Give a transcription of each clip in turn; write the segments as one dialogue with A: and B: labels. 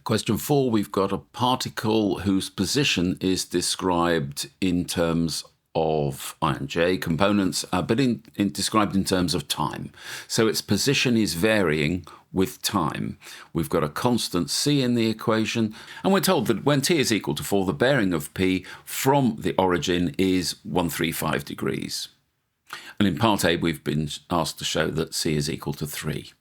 A: Question 4, we've got a particle whose position is described in terms of I and j components, but described in terms of time. So its position is varying with time. We've got a constant c in the equation, and we're told that when t is equal to 4, the bearing of p from the origin is 135 degrees. And in part A, we've been asked to show that c is equal to 3.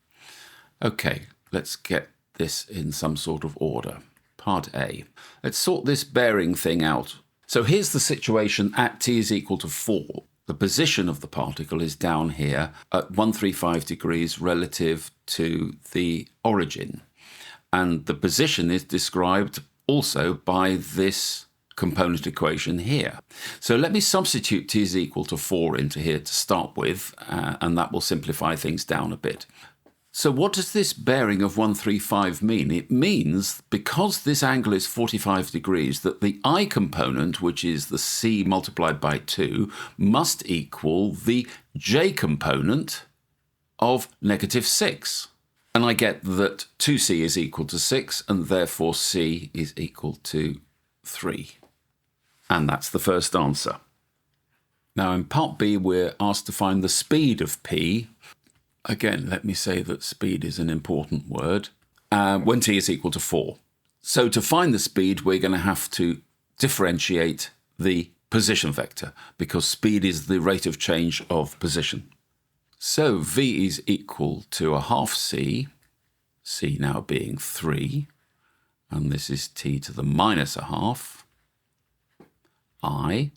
A: Okay, let's get this in some sort of order. Part A. Let's sort this bearing thing out. So here's the situation at t is equal to 4. The position of the particle is down here at 135 degrees relative to the origin. And the position is described also by this component equation here. So let me substitute t is equal to 4 into here to start with, and that will simplify things down a bit. So what does this bearing of 135 mean? It means, because this angle is 45 degrees, that the I component, which is the c multiplied by 2, must equal the j component of -6. And I get that 2c is equal to 6, and therefore c is equal to 3. And that's the first answer. Now in part B, we're asked to find the speed of p. Again, let me say that speed is an important word, when t is equal to 4. So to find the speed, we're going to have to differentiate the position vector, because speed is the rate of change of position. So v is equal to a half c, c now being 3, and this is t to the minus a half, I,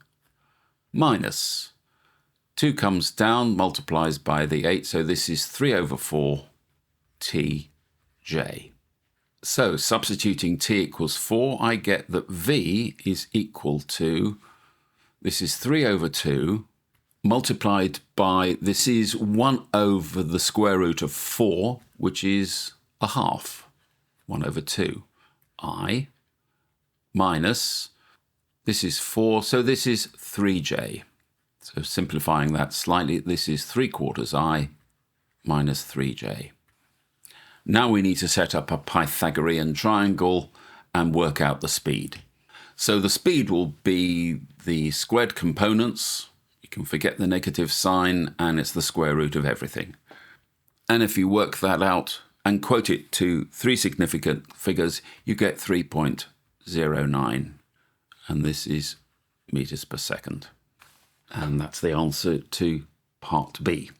A: minus 2 comes down, multiplies by the 8, so this is 3 over 4 tj. So substituting t equals 4, I get that v is equal to, this is 3 over 2, multiplied by, this is 1 over the square root of 4, which is a half, 1 over 2, I, minus, this is 4, so this is 3j. So simplifying that slightly, this is 3/4 I minus 3j. Now we need to set up a Pythagorean triangle and work out the speed. So the speed will be the squared components. You can forget the negative sign, and it's the square root of everything. And if you work that out and quote it to 3 significant figures, you get 3.09. And this is meters per second. And that's the answer to part B.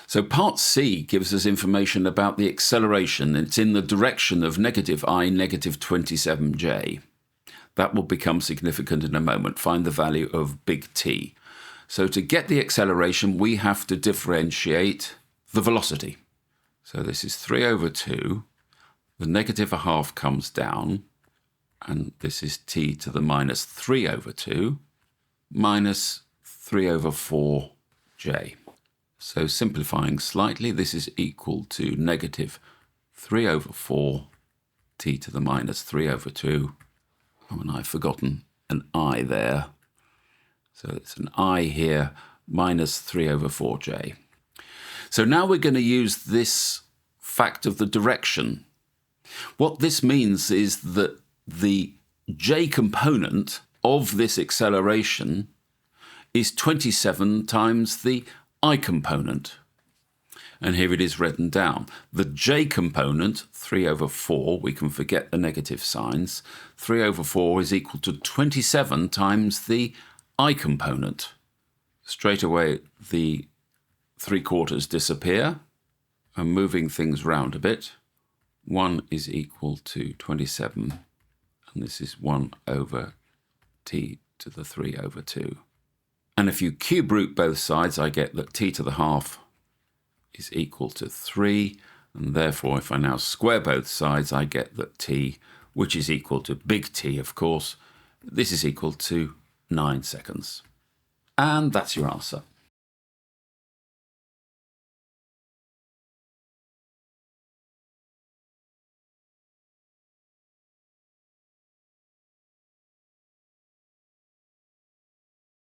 A: So part C gives us information about the acceleration. It's in the direction of -I, -27j. That will become significant in a moment. Find the value of big T. So to get the acceleration, we have to differentiate the velocity. So this is 3 over 2. The negative a half comes down. And this is t to the minus 3 over 2 minus 3 over 4j. So simplifying slightly, this is equal to negative 3 over 4 t to the minus 3 over 2. Oh, and I've forgotten an I there. So it's an I here, minus 3 over 4j. So now we're going to use this fact of the direction. What this means is that the j component of this acceleration is 27 times the I component. And here it is written down. The j component, 3 over 4, we can forget the negative signs, 3 over 4 is equal to 27 times the I component. Straight away the 3/4 disappear, and moving things round a bit, 1 is equal to 27, and this is 1 over t to the 3 over 2. And if you cube root both sides, I get that t to the half is equal to 3, and therefore if I now square both sides, I get that t, which is equal to big T, of course, this is equal to 9 seconds. And that's your answer.